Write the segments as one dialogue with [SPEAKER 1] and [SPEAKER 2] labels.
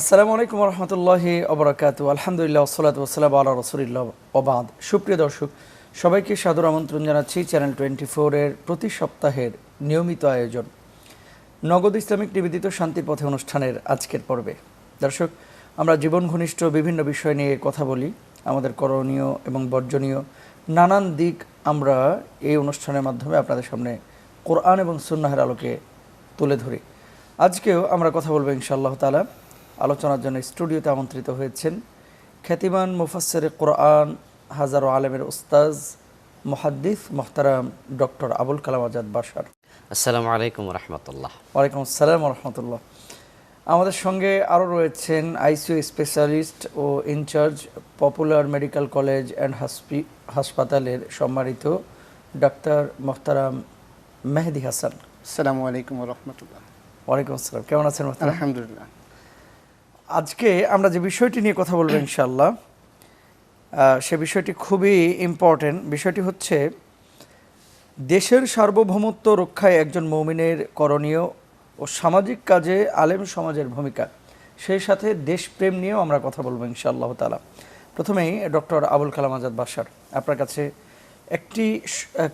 [SPEAKER 1] আসসালামু আলাইকুম রহমতুল্লাহি ওবরাকাতু। আলহামদুলিল্লাহ ওসসালাতু ওয়াসসালামু আলা রাসূলিল্লাহ ওয়া বাদ। সুপ্রিয় দর্শক, সবাইকে সাদর আমন্ত্রণ জানাচ্ছি চ্যানেল 24 এর প্রতি সপ্তাহের নিয়মিত আয়োজন নগদ ইসলামিক নিবেদিত শান্তির পথে অনুষ্ঠানের আজকের পর্বে। দর্শক, আমরা জীবন ঘনিষ্ঠ বিভিন্ন বিষয় নিয়ে কথা বলি। আমাদের করণীয় এবং বর্জনীয় নানান দিক আমরা এই অনুষ্ঠানের মাধ্যমে আপনাদের সামনে কোরআন এবং সুন্নাহের আলোকে তুলে ধরি। আজকেও আমরা কথা বলবো ইনশাআল্লাহ তাআলা। আলোচনার জন্য স্টুডিওতে আমন্ত্রিত হয়েছেন খ্যাতিমান মুফাসসিরে কোরআন, হাজারো আলেমের উস্তাজ, মুহাদ্দিস মোহতারাম ডক্টর আবুল কালাম আজাদ বাশার।
[SPEAKER 2] আসসালামু আলাইকুম রহমতুল্লাহ।
[SPEAKER 1] ওয়ালাইকুম আসসালাম রহমতুল্লাহ। আমাদের সঙ্গে আরও রয়েছেন আইসিইউ স্পেশালিস্ট ও in charge popular medical college and হাসপাতালের সম্মানিত ডাক্তার মোহতারাম মেহেদি হাসান।
[SPEAKER 3] আসসালামু আলাইকুম রহমতুল্লাহ।
[SPEAKER 1] ওয়ালাইকুম আসসালাম। কেমন আছেন মোহতারাম?
[SPEAKER 3] আলহামদুলিল্লাহ।
[SPEAKER 1] আজকে আমরা যে বিষয়টি নিয়ে কথা বলবো ইনশাআল্লাহ, সে বিষয়টি খুবই ইম্পর্টেন্ট। বিষয়টি হচ্ছে দেশের সার্বভৌমত্ব রক্ষায় একজন মুমিনের করণীয় ও সামাজিক কাজে আলেম সমাজের ভূমিকা, সেই সাথে দেশপ্রেম নিয়েও আমরা কথা বলবো ইনশাআল্লাহ তাআলা। প্রথমেই ডক্টর আবুল কালাম আজাদ বাশার, আপনার কাছে একটি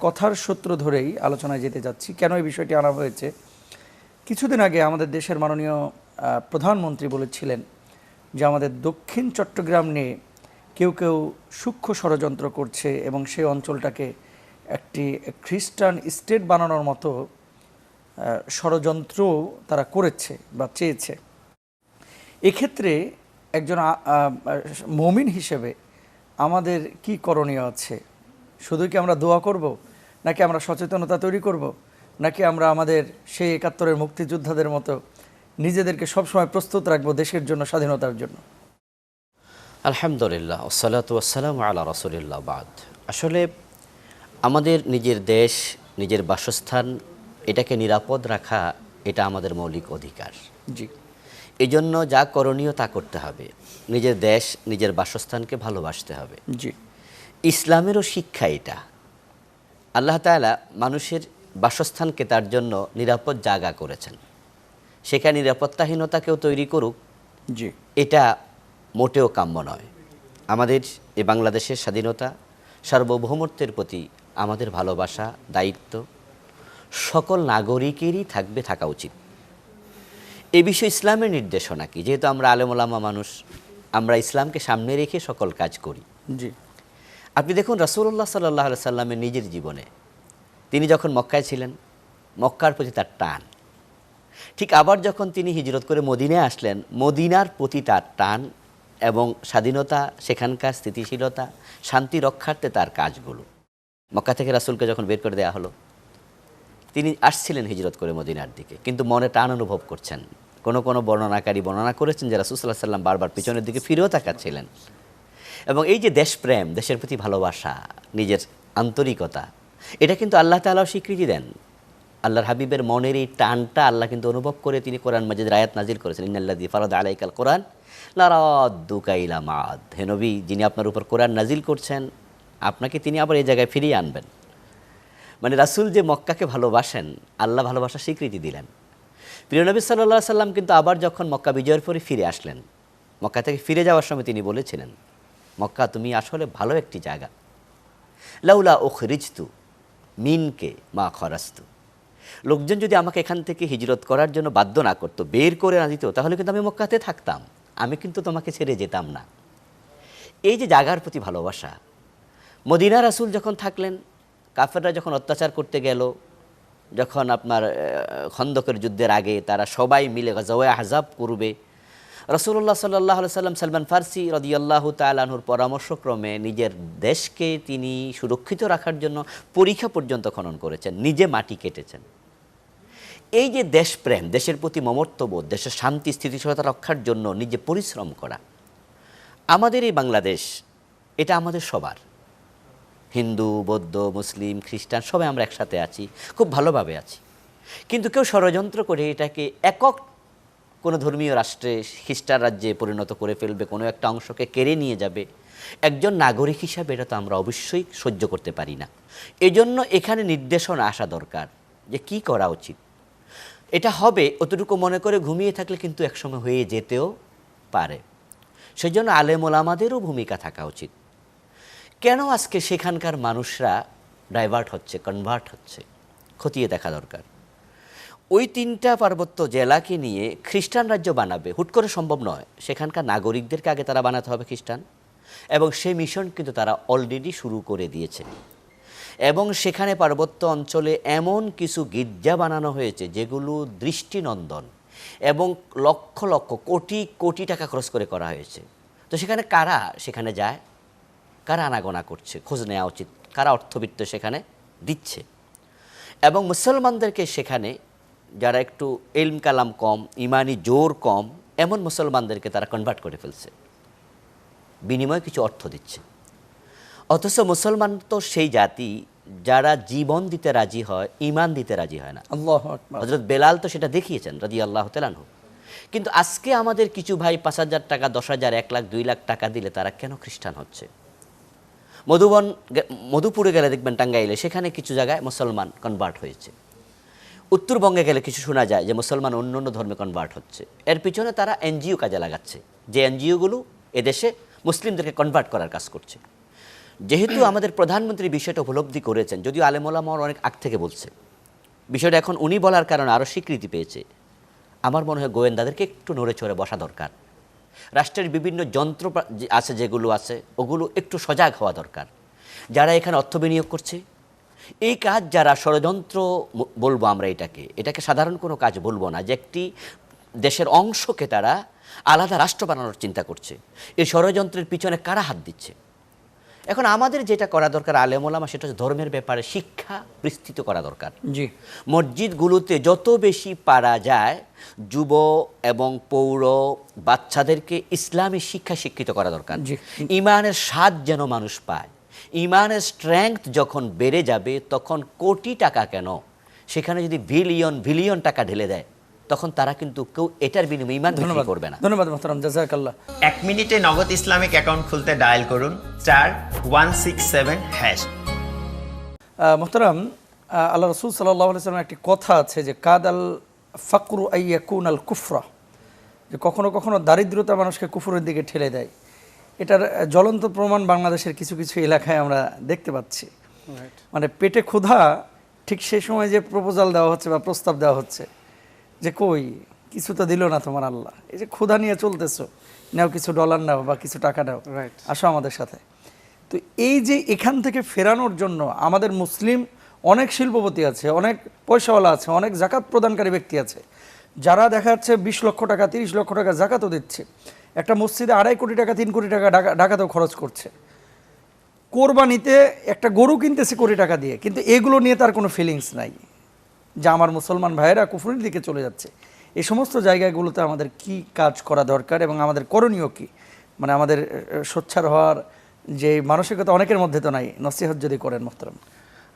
[SPEAKER 1] কথার সূত্র ধরেই আলোচনায় যেতে যাচ্ছি। কেন এই বিষয়টি আনা হয়েছে? কিছুদিন আগে আমাদের দেশের মাননীয় প্রধানমন্ত্রী বলেছিলেন যে আমাদের দক্ষিণ চট্টগ্রাম নিয়ে কেউ কেউ সূক্ষ্ম ষড়যন্ত্র করছে এবং সেই অঞ্চলটাকে একটি খ্রিস্টান স্টেট বানানোর মতো ষড়যন্ত্র তারা করেছে বা চেয়েছে। এক্ষেত্রে একজন মুমিন হিসেবে আমাদের কি করণীয় আছে? শুধু কি আমরা দোয়া করব, নাকি আমরা সচেতনতা তৈরি করব, নাকি আমরা আমাদের সেই ৭১-এর মুক্তিযোদ্ধাদের মতো নিজেদেরকে সবসময় প্রস্তুত রাখবো দেশের জন্য, স্বাধীনতার জন্য?
[SPEAKER 2] আলহামদুলিল্লাহ ওসসালাতু ওয়াসসালামু আলা রাসূলিল্লাহ বাদ। আসলে আমাদের নিজের দেশ, নিজের বাসস্থান, এটাকে নিরাপদ রাখা এটা আমাদের মৌলিক অধিকার।
[SPEAKER 1] জি।
[SPEAKER 2] এই জন্য যা করণীয় তা করতে হবে। নিজের দেশ, নিজের বাসস্থানকে ভালোবাসতে হবে।
[SPEAKER 1] জি।
[SPEAKER 2] ইসলামেরও শিক্ষা এটা। আল্লাহ তাআলা মানুষের বাসস্থানকে তার জন্য নিরাপদ জায়গা করেছেন। সেখানে নিরাপত্তাহীনতা কেউ তৈরি করুক,
[SPEAKER 1] জি,
[SPEAKER 2] এটা মোটেও কাম্য নয়। আমাদের এই বাংলাদেশের স্বাধীনতা, সার্বভৌমত্বের প্রতি আমাদের ভালোবাসা, দায়িত্ব সকল নাগরিকেরই থাকা উচিত। এ বিষয়ে ইসলামের নির্দেশনা কি? যেহেতু আমরা আলেম ওলামা মানুষ, আমরা ইসলামকে সামনে রেখে সকল কাজ করি।
[SPEAKER 1] জি।
[SPEAKER 2] আপনি দেখুন রাসূলুল্লাহ সাল্লাল্লাহু আলাইহি সাল্লামের নিজের জীবনে তিনি যখন মক্কায় ছিলেন, মক্কার প্রতি তার টান। ঠিক আবার যখন তিনি হিজরত করে মদিনায় আসলেন, মদিনার প্রতি তার টান এবং স্বাধীনতা, সেখানকার স্থিতিশীলতা, শান্তি রক্ষার্থে তার কাজগুলো। মক্কা থেকে রাসূলকে যখন বের করে দেওয়া হলো, তিনি আসছিলেন হিজরত করে মদিনার দিকে, কিন্তু মনে টান অনুভব করছেন। কোনো বর্ণনাকারী বর্ণনা করেছেন যে রাসূল সাল্লাল্লাহু আলাইহি সাল্লাম বারবার পিছনের দিকে ফিরেও তাকাচ্ছিলেন। এবং এই যে দেশপ্রেম, দেশের প্রতি ভালোবাসা, নিজের আন্তরিকতা, এটা কিন্তু আল্লাহ তাআলাও স্বীকৃতি দেন। আল্লাহর হাবিবের মনের এই টানটা আল্লাহ কিন্তু অনুভব করে তিনি কোরআন মাজিদের আয়াত নাজিল করেছেন, ইন্নাল্লাযী ফারাদা আলাইকাল কোরআন লারাদ্দুকা ইলা মাআদ। হে নবী, যিনি আপনার উপর কোরআন নাজিল করছেন, আপনাকে তিনি আবার এই জায়গায় ফিরিয়ে আনবেন। মানে রাসূল যে মক্কাকে ভালোবাসেন, আল্লাহ ভালোবাসার স্বীকৃতি দিলেন। প্রিয় নবী সাল্লাল্লাহু আলাইহি সাল্লাম কিন্তু আবার যখন মক্কা বিজয়ের পরে ফিরে আসলেন, মক্কা থেকে ফিরে যাওয়ার সময় তিনি বলেছিলেন, মক্কা তুমি আসলে ভালো একটি জায়গা। লাউলা উখরিজতু মিনকে মা খরাজতু। লোকজন যদি আমাকে এখান থেকে হিজরত করার জন্য বাধ্য না করতো, বের করে না দিত, তাহলে কিন্তু আমি মক্কাতে থাকতাম, আমি কিন্তু তোমাকে ছেড়ে যেতাম না। এই যে জায়গার প্রতি ভালোবাসা। মদিনা রাসূল যখন থাকলেন, কাফেররা যখন অত্যাচার করতে গেল, যখন আপনার খন্দকের যুদ্ধের আগে তারা সবাই মিলে গাজওয়ায়ে আহজাব করবে, রাসূলুল্লাহ সাল্লাল্লাহু আলাইহি সাল্লাম সালমান ফারসি রাদিয়াল্লাহু তাআলা আনহুর পরামর্শক্রমে নিজের দেশকে তিনি সুরক্ষিত রাখার জন্য পরিখা পর্যন্ত খনন করেছেন, নিজে মাটি কেটেছেন। এই যে দেশপ্রেম, দেশের প্রতি মমত্ববোধ, দেশের শান্তি স্থিতিশীলতা রক্ষার জন্য নিজে পরিশ্রম করা, আমাদের এই বাংলাদেশ এটা আমাদের সবার। হিন্দু, বৌদ্ধ, মুসলিম, খ্রিস্টান সবাই আমরা একসাথে আছি, খুব ভালোভাবে আছি। কিন্তু কেউ ষড়যন্ত্র করে এটাকে একক কোনো ধর্মীয় রাষ্ট্রে, খ্রিস্টান রাজ্যে পরিণত করে ফেলবে, কোনো একটা অংশকে কেড়ে নিয়ে যাবে। একজন নাগরিক হিসাবে এটা তো আমরা অবশ্যই সহ্য করতে পারি না। এজন্য এখানে নির্দেশনা আসা দরকার যে কি করা উচিত। এটা হবে অতটুকু মনে করে ঘুমিয়ে থাকলে কিন্তু একসময় হয়ে যেতেও পারে। সেই জন্য আলেম ওলামাদেরও ভূমিকা থাকা উচিত। কেন আজকে সেখানকার মানুষরা ডাইভার্ট হচ্ছে, কনভার্ট হচ্ছে, খতিয়ে দেখা দরকার। ওই 3টা পার্বত্য জেলাকে নিয়ে খ্রিস্টান রাজ্য বানাবে, হুট করে সম্ভব নয়। সেখানকার নাগরিকদেরকে আগে তারা বানাতে হবে খ্রিস্টান, এবং সেই মিশন কিন্তু তারা অলরেডি শুরু করে দিয়েছে। এবং সেখানে পার্বত্য অঞ্চলে এমন কিছু গির্জা বানানো হয়েছে যেগুলো দৃষ্টিনন্দন, এবং লক্ষ লক্ষ কোটি কোটি টাকা খরচ করে করা হয়েছে। তো সেখানে কারা সেখানে যায়, কারা আনাগোনা করছে, খোঁজ নেওয়া উচিত, কারা অর্থবিত্ত সেখানে দিচ্ছে। এবং মুসলমানদেরকে সেখানে যারা একটু ইলম কালাম কম, ইমানি জোর কম, এমন মুসলমানদেরকে তারা কনভার্ট করে ফেলছে, বিনিময়ে কিছু অর্থ দিচ্ছে। অথচ মুসলমান তো সেই জাতি যারা জীবন দিতে রাজি হয়, ইমান দিতে রাজি হয় না।
[SPEAKER 1] আল্লাহু আকবার।
[SPEAKER 2] হযরত বেলাল তো সেটা দেখিয়েছেন রাদিয়াল্লাহু তাআলা আনহু। কিন্তু আজকে আমাদের কিছু ভাই 5,000 টাকা, 10,000, 1 লাখ, 2 লাখ টাকা দিলে তারা কেন খ্রিস্টান হচ্ছে? মধুপুরে গেলে দেখবেন, টাঙ্গাইলে, সেখানে কিছু জায়গায় মুসলমান কনভার্ট হয়েছে। উত্তরবঙ্গে গেলে কিছু শোনা যায় যে মুসলমান অন্য অন্য ধর্মে কনভার্ট হচ্ছে। এর পিছনে তারা এনজিও কাজে লাগাচ্ছে, যে এনজিওগুলো এদেশে মুসলিমদেরকে কনভার্ট করার কাজ করছে। যেহেতু আমাদের প্রধানমন্ত্রী বিষয়টা উপলব্ধি করেছেন, যদিও আলেম ওলামা অনেক আগ থেকে বলছে, বিষয়টা এখন উনি বলার কারণে আরও স্বীকৃতি পেয়েছে। আমার মনে হয় গোয়েন্দাদেরকে একটু নড়ে চড়ে বসা দরকার। রাষ্ট্রের বিভিন্ন যন্ত্র আছে যেগুলো আছে, ওগুলো একটু সজাগ হওয়া দরকার। যারা এখানে অর্থ বিনিয়োগ করছে, এই কাজ যারা ষড়যন্ত্র বলবো আমরা, এটাকে সাধারণ কোনো কাজ বলবো না, যে একটি দেশের অংশকে তারা আলাদা রাষ্ট্র বানানোর চিন্তা করছে, এই ষড়যন্ত্রের পিছনে কারা হাত দিচ্ছে। এখন আমাদের যেটা করা দরকার আলেম ওলামা, সেটা হচ্ছে ধর্মের ব্যাপারে শিক্ষা বিস্তৃত করা দরকার।
[SPEAKER 1] জি,
[SPEAKER 2] মসজিদগুলোতে যত বেশি পারা যায় যুব এবং পৌর বাচ্চাদেরকে ইসলামী শিক্ষা শিক্ষিত করা দরকার।
[SPEAKER 1] জি।
[SPEAKER 2] ইমানের স্বাদ যেন মানুষ পায়। ইমানের স্ট্রেংথ যখন বেড়ে যাবে, তখন কোটি টাকা কেন, সেখানে যদি বিলিয়ন বিলিয়ন টাকা ঢেলে দেয়, তখন তারা কিন্তু কেউ এটার বিনিময়ে ইমান বিক্রি করবে না।
[SPEAKER 1] ধন্যবাদ মোহতারাম, জাযাকাল্লাহ।
[SPEAKER 4] 1 মিনিটে নগদ ইসলামিক অ্যাকাউন্ট খুলতে ডায়াল করুন *167#।
[SPEAKER 1] মোহতারাম, আল্লাহ রসুল সাল্লাল্লাহু আলাইহি ওয়াসাল্লামের একটি কথা আছে যে কাদাল ফাকরু আইয়াকুন আল কুফরা, যে কখনো কখনো দারিদ্রতা মানুষকে কুফরের দিকে ঠেলে দেয়। এটার জ্বলন্ত প্রমাণ বাংলাদেশের কিছু কিছু এলাকায় আমরা দেখতে পাচ্ছি। মানে পেটে ক্ষুধা, ঠিক সেই সময় যে প্রপোজাল দেওয়া হচ্ছে বা প্রস্তাব দেওয়া হচ্ছে যে কই কিছু তো দিল না তোমার আল্লাহ, এই যে ক্ষুধা নিয়ে চলতেছো, নাও কিছু ডলার নাও বা কিছু টাকা নাও, আসো আমাদের সাথে। তো এই যে এখান থেকে ফেরানোর জন্য আমাদের মুসলিম অনেক শিল্পপতি আছে, অনেক পয়সাওয়ালা আছে, অনেক জাকাত প্রদানকারী ব্যক্তি আছে, যারা দেখা যাচ্ছে 20 লক্ষ টাকা 30 লক্ষ টাকা জাকাতও দিচ্ছে, একটা মসজিদে 2.5 কোটি টাকা 3 কোটি টাকা ডাকাতেও খরচ করছে, কোরবানিতে একটা গরু কিনতেছে কোটি টাকা দিয়ে, কিন্তু এগুলো নিয়ে তার কোনো ফিলিংস নাই যে আমার মুসলমান ভাইয়েরা কুফরের দিকে চলে যাচ্ছে। এই সমস্ত জায়গাগুলোতে আমাদের কি কাজ করা দরকার এবং আমাদের করণীয় কি, মানে আমাদের সোচ্চার হওয়ার যে মানসিকতা অনেকের মধ্যে তো নাই, নসিহত যদি করেন মোহতারাম।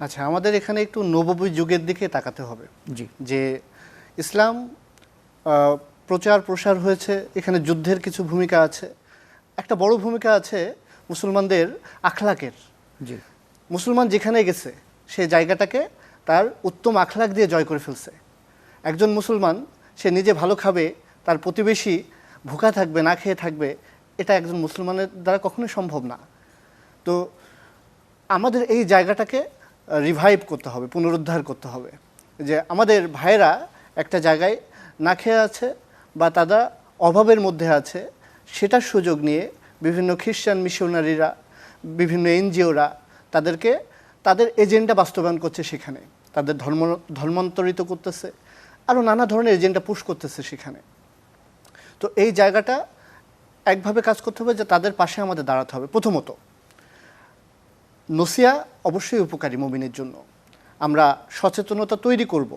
[SPEAKER 3] আচ্ছা, আমাদের এখানে একটু নববী যুগের দিকে তাকাতে হবে।
[SPEAKER 1] জি,
[SPEAKER 3] যে ইসলাম প্রচার প্রসার হয়েছে, এখানে যুদ্ধের কিছু ভূমিকা আছে, একটা বড় ভূমিকা আছে মুসলমানদের আখলাকের।
[SPEAKER 1] জি,
[SPEAKER 3] মুসলমান যেখানে গেছে সেই জায়গাটাকে তার উত্তম আখলাক দিয়ে জয় করে ফেলছে। একজন মুসলমান সে নিজে ভালো খাবে, তার প্রতিবেশী ভুকা থাকবে, না খেয়ে থাকবে, এটা একজন মুসলমানের দ্বারা কখনোই সম্ভব না। তো আমাদের এই জায়গাটাকে রিভাইভ করতে হবে, পুনরুদ্ধার করতে হবে। যে আমাদের ভাইয়েরা একটা জায়গায় না খেয়ে আছে বা তারা অভাবের মধ্যে আছে, সেটার সুযোগ নিয়ে বিভিন্ন খ্রিস্টান মিশনারিরা, বিভিন্ন এনজিওরা তাদেরকে তাদের এজেন্ডা বাস্তবায়ন করছে, সেখানে তাদের ধর্মান্তরিত করতেছে, আরও নানা ধরনের এজেন্ডা পুশ করতেছে সেখানে। তো এই জায়গাটা একভাবে কাজ করতে হবে যে তাদের পাশে আমাদের দাঁড়াতে হবে। প্রথমত নসিয়া অবশ্যই উপকারী মুমিনের জন্য, আমরা সচেতনতা তৈরি করব,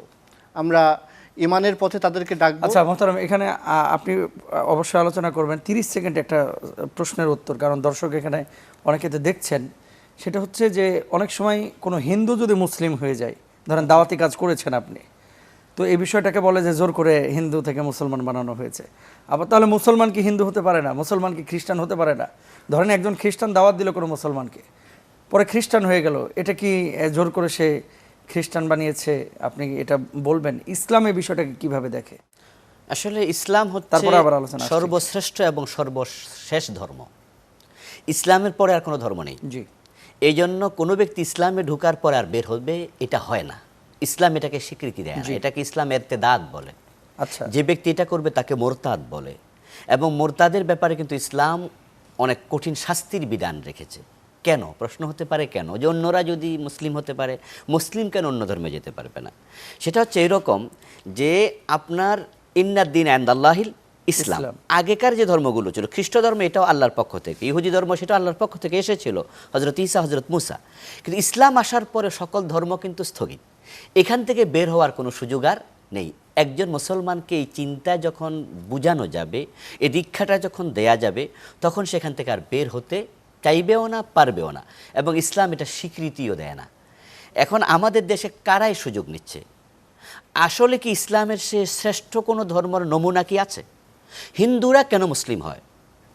[SPEAKER 3] আমরা ইমানের পথে তাদেরকে ডাকবো।
[SPEAKER 1] আচ্ছা মোহতারাম, এখানে আপনি অবশ্যই আলোচনা করবেন 30 সেকেন্ড একটা প্রশ্নের উত্তর, কারণ দর্শক এখানে অনেকে তো দেখছেন। সেটা হচ্ছে যে অনেক সময় কোনো হিন্দু যদি মুসলিম হয়ে যায়, ধরেন দাওয়াতি কাজ করেছেন আপনি, তো এই বিষয়টাকে বলে যে জোর করে হিন্দু থেকে মুসলমান বানানো হয়েছে। আবার তাহলে মুসলমান কি হিন্দু হতে পারে না? মুসলমান কি খ্রিস্টান হতে পারে না? ধরেন একজন খ্রিস্টান দাওয়াত দিল কোনো মুসলমানকে, পরে খ্রিস্টান হয়ে গেল, এটা কি জোর করে সে খ্রিস্টান বানিয়েছে? আপনি এটা বলবেন ইসলাম এই বিষয়টাকে কিভাবে দেখে?
[SPEAKER 2] আসলে ইসলাম হচ্ছে
[SPEAKER 1] তারপরে আবার আলোচনা আসছে।
[SPEAKER 2] সর্বশ্রেষ্ঠ এবং সর্বশেষ ধর্ম। ইসলামের পরে আর কোনো ধর্ম নেই।
[SPEAKER 1] জি,
[SPEAKER 2] এই জন্য কোনো ব্যক্তি ইসলামে ঢোকার পর আর বের হবে এটা হয় না। ইসলাম এটাকে স্বীকৃতি দেয় না, এটাকে ইসলাম এরতেদাদ বলে।
[SPEAKER 1] আচ্ছা,
[SPEAKER 2] যে ব্যক্তি এটা করবে তাকে মোরতাদ বলে। এবং মোরতাদের ব্যাপারে কিন্তু ইসলাম অনেক কঠিন শাস্তির বিধান রেখেছে। কেন? প্রশ্ন হতে পারে কেন যে অন্যরা যদি মুসলিম হতে পারে, মুসলিম কেন অন্য ধর্মে যেতে পারবে না? সেটা হচ্ছে এরকম যে আপনার ইন্নাদ্দিন আনদাল্লাহিল ইসলাম।
[SPEAKER 1] ইসলাম।
[SPEAKER 2] আগেকার যে ধর্মগুলো ছিল, খ্রিস্ট ধর্ম এটাও আল্লাহর পক্ষ থেকে, ইহুদি ধর্ম সেটা আল্লাহর পক্ষ থেকে এসেছিল, হজরত ঈসা, হজরত মুসা। কিন্তু ইসলাম আসার পরে সকল ধর্ম কিন্তু স্থগিত। এখান থেকে বের হওয়ার কোনো সুযোগ আর নেই। একজন মুসলমানকে এই চিন্তা যখন বোঝানো যাবে, এই দীক্ষাটা যখন দেয়া যাবে, তখন সেখান থেকে আর বের হতে চাইবেও না, পারবেও না। এবং ইসলাম এটা স্বীকৃতিও দেয় না। এখন আমাদের দেশে কারাই সুযোগ নিচ্ছে? আসলে কি ইসলামের সে শ্রেষ্ঠ কোনো ধর্মের নমুনা কি আছে? হিন্দুরা কেন মুসলিম হয়?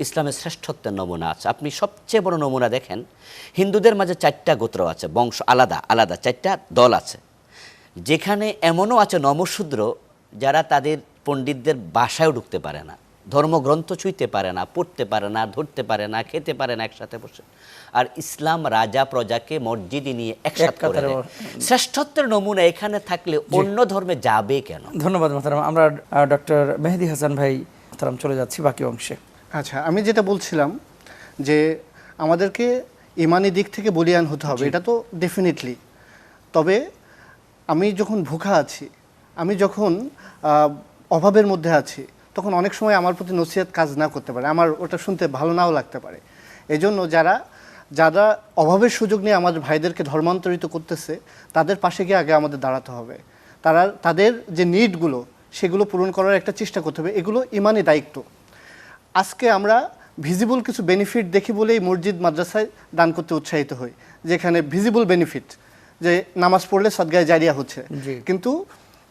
[SPEAKER 2] ইসলামের শ্রেষ্ঠত্বের নমুনা আছে। আপনি সবচেয়ে বড় নমুনা দেখেন, হিন্দুদের মাঝে 4টা গোত্র আছে, বংশ আলাদা আলাদা 4টা দল আছে। যেখানে এমনও আছে নমশূদ্র যারা তাদের পণ্ডিতদের বাসায়ও ঢুকতে পারে না, ধর্মগ্রন্থ ছুঁইতে পারে না, পড়তে পারে না, ধরতে পারে না, খেতে পারে না একসাথে বসে। আর ইসলাম রাজা প্রজাকে মসজিদে নিয়ে একসাথে করে
[SPEAKER 1] কাতারে
[SPEAKER 2] দেয়। শ্রেষ্ঠত্বের নমুনা এখানে থাকলে অন্য ধর্মে যাবে কেন?
[SPEAKER 1] ধন্যবাদ মোহতারাম। আমরা ডক্টর মেহেদী হাসান ভাই মোহতারাম চলে যাচ্ছি বাকি অংশে।
[SPEAKER 3] আচ্ছা, আমি যেটা বলছিলাম যে আমাদেরকে ইমানি দিক থেকে বলিয়ান হতে হবে, এটা তো ডেফিনেটলি। তবে আমি যখন ভুখা আছি, আমি যখন অভাবের মধ্যে আছি, তখন অনেক সময় আমার প্রতি নসিহত কাজ না করতে পারে, আমার ওটা শুনতে ভালো নাও লাগতে পারে। এই জন্য যারা যারা অভাবের সুযোগ নিয়ে আমাদের ভাইদেরকে ধর্মান্তরিত করতেছে, তাদের পাশে গিয়ে আগে আমাদের দাঁড়াতে হবে। তাদের যে নিডগুলো সেগুলো পূরণ করার একটা চেষ্টা করতে হবে। এগুলো ইমানি দায়িত্ব। আজকে আমরা ভিজিবল কিছু বেনিফিট দেখি বলেই মসজিদ মাদ্রাসায় দান করতে উৎসাহিত হই, যেখানে ভিজিবল বেনিফিট, যে নামাজ পড়লে সদগায়ে জারিয়া হচ্ছে।
[SPEAKER 1] জি।
[SPEAKER 3] কিন্তু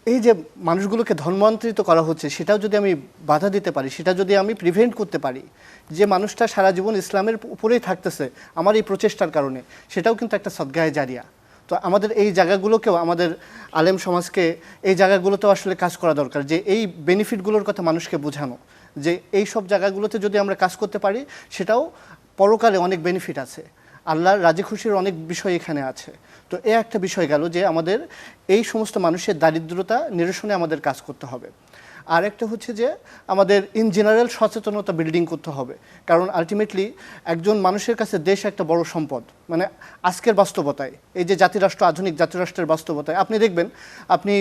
[SPEAKER 3] এই যে মানুষগুলোকে ধর্মান্তরিত করা হচ্ছে, সেটাও যদি আমি বাধা দিতে পারি, সেটা যদি আমি প্রিভেন্ট করতে পারি, যে মানুষটা সারা জীবন ইসলামের উপরেই থাকতেছে আমার এই প্রচেষ্টার কারণে, সেটাও কিন্তু একটা সদগায়ে জারিয়া। তো আমাদের এই জায়গাগুলোকেও, আমাদের আলেম সমাজকে এই জায়গাগুলোতেও আসলে কাজ করা দরকার, যে এই বেনিফিটগুলোর কথা মানুষকে বোঝানো, যে এই সব জায়গাগুলোতে যদি আমরা কাজ করতে পারি, সেটাও পরকালে অনেক বেনিফিট আছে, আল্লাহর রাজি খুশির অনেক বিষয় এখানে আছে। তো এ একটা বিষয় গেল যে আমাদের এই সমস্ত মানুষের দারিদ্রতা নিরসনে আমাদের কাজ করতে হবে। আর একটা হচ্ছে যে আমাদের ইন জেনারেল সচেতনতা বিল্ডিং করতে হবে, কারণ আলটিমেটলি একজন মানুষের কাছে দেশ একটা বড় সম্পদ। মানে আজকের বাস্তবতায়, এই যে জাতিরাষ্ট্র, আধুনিক জাতিরাষ্ট্রের বাস্তবতায় আপনি দেখবেন, আপনি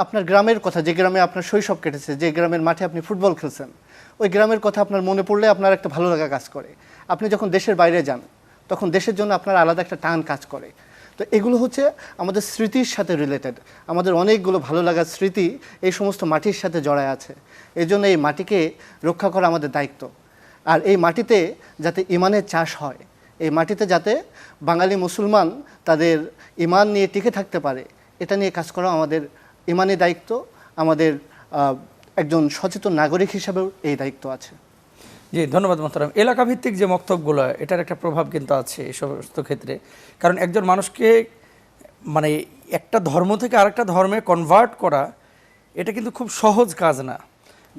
[SPEAKER 3] আপনার গ্রামের কথা, যে গ্রামে আপনার শৈশব কেটেছে, যে গ্রামের মাঠে আপনি ফুটবল খেলছেন, ওই গ্রামের কথা আপনার মনে পড়লে আপনার একটা ভালো লাগা কাজ করে। আপনি যখন দেশের বাইরে যান, তখন দেশের জন্য আপনার আলাদা একটা টান কাজ করে। তো এগুলো হচ্ছে আমাদের স্মৃতির সাথে রিলেটেড। আমাদের অনেকগুলো ভালো লাগার স্মৃতি এই সমস্ত মাটির সাথে জড়ায় আছে। এই জন্য এই মাটিকে রক্ষা করা আমাদের দায়িত্ব। আর এই মাটিতে যাতে ইমানের চাষ হয়, এই মাটিতে যাতে বাঙালি মুসলমান তাদের ইমান নিয়ে টিকে থাকতে পারে, এটা নিয়ে কাজ করা আমাদের ইমানি দায়িত্ব। আমাদের একজন সচেতন নাগরিক হিসাবেও এই দায়িত্ব আছে।
[SPEAKER 1] জি, ধন্যবাদ মোহতারাম। এলাকা ভিত্তিক যে বক্তব্যগুলো, এটার একটা প্রভাব কিন্তু আছে এই সমস্ত ক্ষেত্রে। কারণ একজন মানুষকে মানে একটা ধর্ম থেকে আরেকটা ধর্মে কনভার্ট করা, এটা কিন্তু খুব সহজ কাজ না।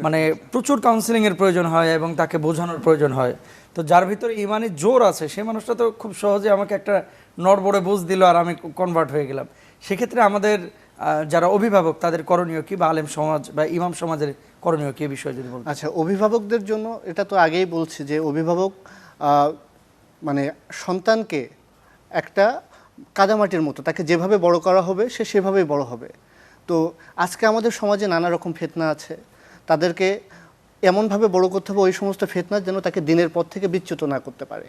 [SPEAKER 1] মানে প্রচুর কাউন্সিলিংয়ের প্রয়োজন হয় এবং তাকে বোঝানোর প্রয়োজন হয়। তো যার ভিতরে ইমানের জোর আছে, সেই মানুষটা তো খুব সহজে আমাকে একটা নড়বড়ে বুঝ দিল আর আমি কনভার্ট হয়ে গেলাম। সেক্ষেত্রে আমাদের যারা অভিভাবক, তাদের করণীয় কি, বা আলেম সমাজ বা ইমাম সমাজের করণীয় কি, বিষয় যদি বলতেন।
[SPEAKER 3] আচ্ছা, অভিভাবকদের জন্য এটা তো আগেই বলছি যে অভিভাবক মানে সন্তানকে একটা কাদামাটির মতো, তাকে যেভাবে বড় করা হবে সে সেভাবেই বড় হবে। তো আজকে আমাদের সমাজে নানা রকম ফিতনা আছে, তাদেরকে এমনভাবে বড় করতে হবে ওই সমস্ত ফিতনা যেন তাকে দিনের পথ থেকে বিচ্যুত না করতে পারে।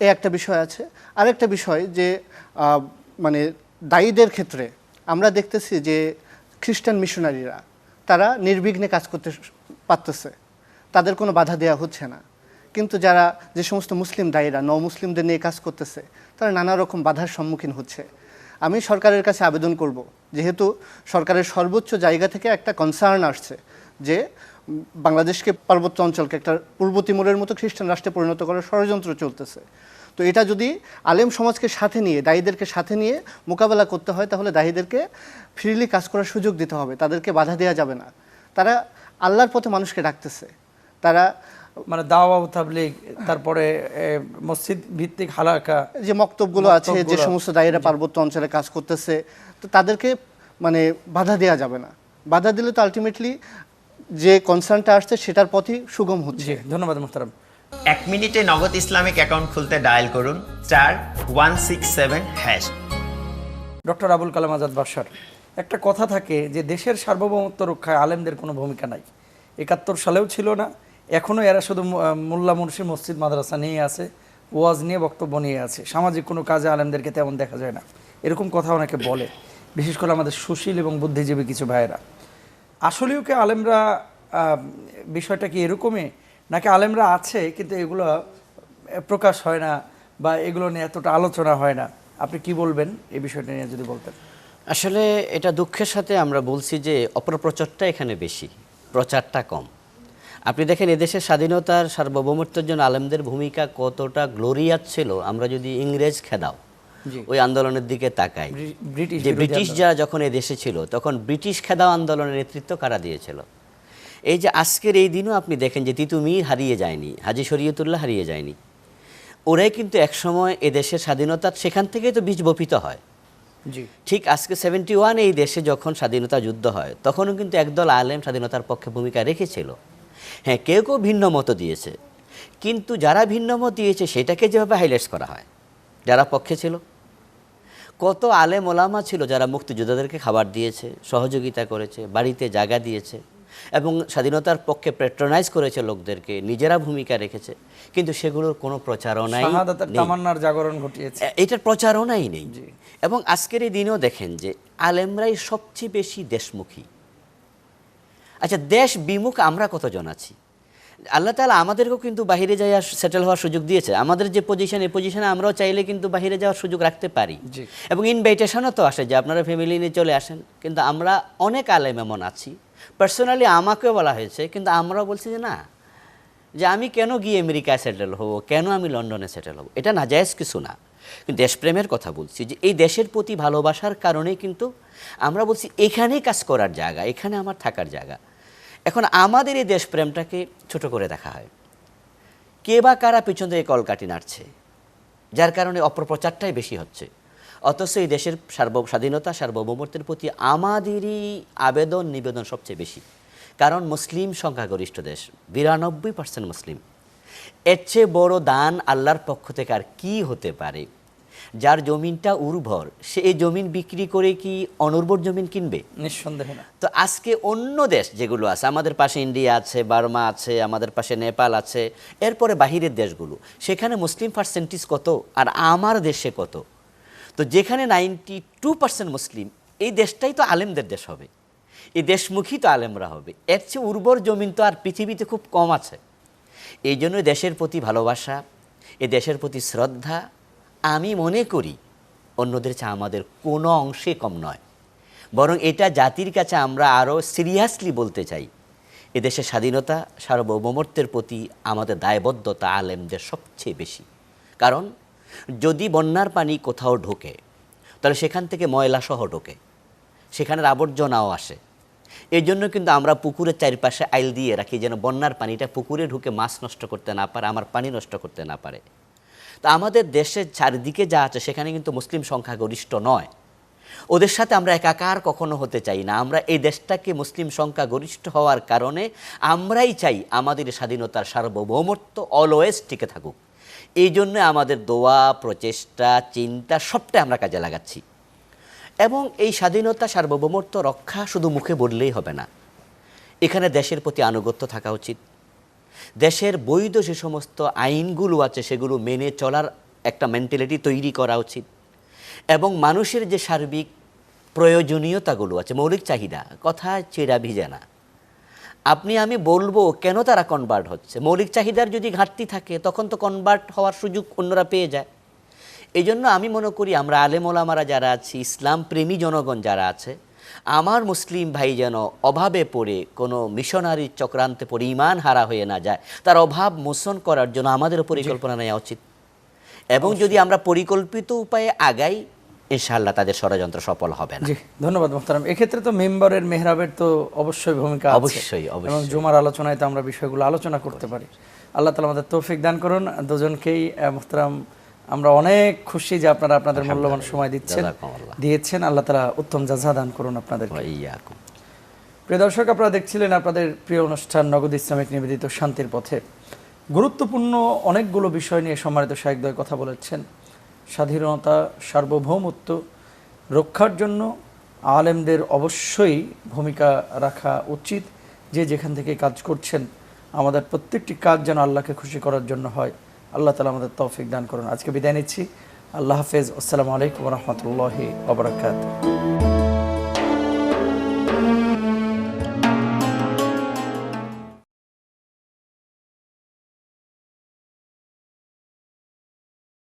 [SPEAKER 3] এ একটা বিষয় আছে। আরেকটা বিষয় যে মানে দায়ীদের ক্ষেত্রে আমরা দেখতেছি যে খ্রিস্টান মিশনারিরা তারা নির্বিঘ্নে কাজ করতে পারতেছে, তাদের কোনো বাধা দেওয়া হচ্ছে না। কিন্তু যারা যে সমস্ত মুসলিম দায়ীরা মুসলিমদের নিয়ে কাজ করতেছে, তারা নানা রকম বাধার সম্মুখীন হচ্ছে। আমি সরকারের কাছে আবেদন করব, যেহেতু সরকারের সর্বোচ্চ জায়গা থেকে একটা কনসার্ন আসছে যে বাংলাদেশকে, পার্বত্য অঞ্চলকে একটা পূর্ব তিমুরের মতো খ্রিস্টান রাষ্ট্রে পরিণত করার ষড়যন্ত্র চলতেছে, তো এটা যদি আলেম সমাজকে সাথে নিয়ে, দায়ীদেরকে সাথে নিয়ে মোকাবেলা করতে হয়, তাহলে দায়ীদেরকে ফ্রিলি কাজ করার সুযোগ দিতে হবে, তাদেরকে বাধা দেওয়া যাবে না। তারা আল্লাহর পথে মানুষকে ডাকতেছে, তারা
[SPEAKER 1] মানে দাওয়া ও তাবলীগ, তারপরে মসজিদ ভিত্তিক হালাকা,
[SPEAKER 3] যে মক্তবগুলো আছে, যে সমস্ত দায়ীরা পার্বত্য অঞ্চলে কাজ করতেছে, তো তাদেরকে মানে বাধা দেওয়া যাবে না। বাধা দিলে তো আলটিমেটলি যে কনসার্নটা আসছে সেটার পথই সুগম হচ্ছে।
[SPEAKER 1] জি ধন্যবাদ মোহতারাম।
[SPEAKER 4] 1 মিনিটে নগদ ইসলামিক অ্যাকাউন্ট খুলতে ডায়াল করুন *167#।
[SPEAKER 1] ডক্টর আবুল কালাম আজাদ বাশার, একটা কথা থাকে যে দেশের সার্বভৌমত্ব রক্ষায় আলেমদের কোনো ভূমিকা নাই। 71 সালেও ছিল না, এখনও এরা শুধু মোল্লা মুন্সি মসজিদ মাদ্রাসা নিয়ে আছে, ওয়াজ নিয়ে বক্তব্য নিয়ে আছে, সামাজিক কোনো কাজে আলেমদেরকে তেমন দেখা যায় না, এরকম কথা অনেকে বলে, বিশেষ করে আমাদের সুশীল এবং বুদ্ধিজীবী কিছু ভাইয়েরা। আসলেও কি আলেমরা বিষয়টা কি এরকমই, নাকি আলেমরা আছে কিন্তু এগুলো প্রকাশ হয় না বা এগুলো নিয়ে এতটা আলোচনা হয় না? আপনি কি বলবেন এই বিষয়টা নিয়ে যদি বলতেন?
[SPEAKER 2] আসলে এটা দুঃখের সাথে আমরা বলছি যে অপপ্রচারটা এখানে বেশি, প্রচারটা কম। আপনি দেখেন এদেশের স্বাধীনতার সার্বভৌমত্বের জন্য আলেমদের ভূমিকা কতটা গ্লোরিয়াস ছিল। আমরা যদি ইংরেজ খেদাও ওই আন্দোলনের দিকে তাকাই, যে ব্রিটিশ যারা যখন এই দেশে ছিল তখন ব্রিটিশ খেদাও আন্দোলনের নেতৃত্ব কারা দিয়েছিল। এই যে আজকের এই দিনও আপনি দেখেন যে তিতুমির হারিয়ে যায়নি, হাজী শরীয়তুল্লাহ হারিয়ে যায়নি, ওরাই কিন্তু একসময় এদেশের স্বাধীনতার সেখান থেকেই তো বীজ বপিত হয়।
[SPEAKER 1] জি
[SPEAKER 2] ঠিক আজকে 71 এই দেশে যখন স্বাধীনতা যুদ্ধ হয় তখনও কিন্তু একদল আলেম স্বাধীনতার পক্ষে ভূমিকা রেখেছিল। হ্যাঁ, কেউ কেউ ভিন্ন মত দিয়েছে, কিন্তু যারা ভিন্ন মত দিয়েছে সেটাকে যেভাবে হাইলাইটস করা হয়, যারা পক্ষে ছিল, কত আলেম ওলামা ছিল যারা মুক্তিযোদ্ধাদেরকে খাবার দিয়েছে, সহযোগিতা করেছে, বাড়িতে জায়গা দিয়েছে এবং স্বাধীনতার পক্ষে প্যাট্রোনাইজ করেছে লোকদেরকে, নিজেরা ভূমিকা রেখেছে, কিন্তু সেগুলোর কোনো প্রচারণাই
[SPEAKER 1] শাহাদাতের
[SPEAKER 2] নেই।
[SPEAKER 1] তামান্নার জাগরণ ঘটিয়েছে,
[SPEAKER 2] এটার প্রচারণাই নেই। এবং আজকের এই দিনেও দেখেন যে আলেমরাই সবচেয়ে বেশি দেশমুখী। আচ্ছা, দেশ বিমুখ আমরা কতজন আছি? আল্লাহ তাআলা আমাদেরকেও কিন্তু বাইরে যাওয়া সেটেল হওয়ার সুযোগ দিয়েছে। আমাদের যে পজিশন, এই পজিশনে আমরাও চাইলে কিন্তু বাইরে যাওয়ার সুযোগ রাখতে পারি এবং ইনভাইটেশনও তো আসে যে আপনারা ফ্যামিলি নিয়ে চলে আসেন। কিন্তু আমরা অনেক আলেম এমন আছি, পার্সোনালি আমাকেও বলা হয়েছে, কিন্তু আমরাও বলছি যে না, যে আমি কেন গিয়ে আমেরিকায় সেটেল হব, কেন আমি লন্ডনে সেটেল হব, এটা নাজায়েজ কিছু না। কিন্তু দেশপ্রেমের কথা বলছি, যে এই দেশের প্রতি ভালোবাসার কারণেই কিন্তু আমরা বলছি এখানেই কাজ করার জায়গা, এখানে আমার থাকার জায়গা। এখন আমাদের এই দেশপ্রেমটাকে ছোট করে দেখা হয়, কে বা কারা পিছন থেকে কলকাঠি নাড়ছে, যার কারণে অপপ্রচারটাই বেশি হচ্ছে। অথচ এই দেশের স্বাধীনতা সার্বভৌমত্বের প্রতি আমাদেরই আবেদন নিবেদন সবচেয়ে বেশি, কারণ মুসলিম সংখ্যাগরিষ্ঠ দেশ, 92% মুসলিম। এর চেয়ে বড় দান আল্লাহর পক্ষ থেকে আর কি হতে পারে? যার জমিনটা উর্বর, সে এই জমিন বিক্রি করে কি অনুর্বর জমিন কিনবে?
[SPEAKER 1] নিঃসন্দেহে না।
[SPEAKER 2] তো আজকে অন্য দেশ যেগুলো আছে, আমাদের পাশে ইন্ডিয়া আছে, বার্মা আছে, আমাদের পাশে নেপাল আছে, এরপরে বাহিরের দেশগুলো, সেখানে মুসলিম পার্সেন্টেজ কত আর আমার দেশে কত? তো যেখানে 92% মুসলিম, এই দেশটাই তো আলেমদের দেশ হবে, এই দেশমুখী তো আলেমরা হবে। এর চেয়ে উর্বর জমিন তো আর পৃথিবীতে খুব কম আছে। এই জন্য দেশের প্রতি ভালোবাসা, এই দেশের প্রতি শ্রদ্ধা, আমি মনে করি অন্যদের চেয়ে আমাদের কোনো অংশে কম নয়, বরং এটা জাতির কাছে আমরা আরও সিরিয়াসলি বলতে চাই, এদেশের স্বাধীনতা সার্বভৌমত্বের প্রতি আমাদের দায়বদ্ধতা আলেমদের সবচেয়ে বেশি। কারণ যদি বন্যার পানি কোথাও ঢোকে, তাহলে সেখান থেকে ময়লাসহ ঢোকে, সেখানের আবর্জনাও আসে। এই জন্য কিন্তু আমরা পুকুরের চারপাশে আইল দিয়ে রাখি, যেন বন্যার পানিটা পুকুরে ঢুকে মাছ নষ্ট করতে না পারে, আমার পানি নষ্ট করতে না পারে। তা আমাদের দেশের চারিদিকে যা আছে সেখানে কিন্তু মুসলিম সংখ্যাগরিষ্ঠ নয়, ওদের সাথে আমরা একাকার কখনো হতে চাই না। আমরা এই দেশটাকে মুসলিম সংখ্যাগরিষ্ঠ হওয়ার কারণে আমরাই চাই আমাদের স্বাধীনতার সার্বভৌমত্ব অলওয়েজ টিকে থাকুক। এই জন্য আমাদের দোয়া, প্রচেষ্টা, চিন্তা সবটাই আমরা কাজে লাগাচ্ছি। এবং এই স্বাধীনতা সার্বভৌমত্ব রক্ষা শুধু মুখে বললেই হবে না, এখানে দেশের প্রতি আনুগত্য থাকা উচিত। দেশের বৈধ যে সমস্ত আইনগুলো আছে সেগুলো মেনে চলার একটা মেন্টালিটি তৈরি করা উচিত। এবং মানুষের যে সার্বিক প্রয়োজনীয়তাগুলো আছে, মৌলিক চাহিদা, কথা চেরা ভিজে না। আপনি আমি বলবো কেন তারা কনভার্ট হচ্ছে, মৌলিক চাহিদার যদি ঘাটতি থাকে তখন তো কনভার্ট হওয়ার সুযোগ অন্যরা পেয়ে যায়। এই জন্য আমি মনে করি আমরা আলেম ওলামারা যারা আছি, ইসলাম প্রেমী জনগণ যারা আছে, আমার মুসলিম ভাই যেন অভাবে পড়ে কোনো মিশনারির চক্রান্তে পড়ে ইমান হারা হয়ে না যায়, তার অভাব মোচন করার জন্য আমাদেরও পরিকল্পনা নেওয়া উচিত। এবং যদি আমরা পরিকল্পিত উপায়ে আগাই, ইনশাআল্লাহ তাদের ষড়যন্ত্র সফল হবে না।
[SPEAKER 1] জি, ধন্যবাদ মোহতারাম। এক্ষেত্রে তো মেম্বারের মেহরাবের তো অবশ্যই ভূমিকা আছে।
[SPEAKER 2] অবশ্যই, অবশ্যই।
[SPEAKER 1] এবং জুমার আলোচনায় তো আমরা বিষয়গুলো আলোচনা করতে পারি। আল্লাহ তাআলা আমাদের তৌফিক দান করুন দুজনকেই। মোহতারাম, আমরা অনেক খুশি যে আপনারা আপনাদের মূল্যবান সময় দিয়েছেন। আল্লাহ তাআলা উত্তম জাযা দান করুন আপনাদেরকে।
[SPEAKER 2] ইয়াকুম।
[SPEAKER 1] প্রিয় দর্শক, আপনারা দেখছিলেন আপনাদের প্রিয় অনুষ্ঠান নগদ ইসলামিক নিবেদিত শান্তির পথে। গুরুত্বপূর্ণ অনেকগুলো বিষয় নিয়ে সম্মানিত শায়েখদ্বয় কথা বলেছেন। স্বাধীনতা, সার্বভৌমত্ব রক্ষার জন্য আলেমদের অবশ্যই ভূমিকা রাখা উচিত। যে যেখান থেকে কাজ করছেন, আমাদের প্রত্যেকটি কাজ যেন আল্লাহকে খুশি করার জন্য হয়। আল্লাহ তাআলা আমাদের তৌফিক দান করুন। আজকে বিদায় নিচ্ছি। আল্লাহ হাফেজ। আসসালামু আলাইকুম ওয়া রাহমাতুল্লাহি ওয়া বারাকাতুহু।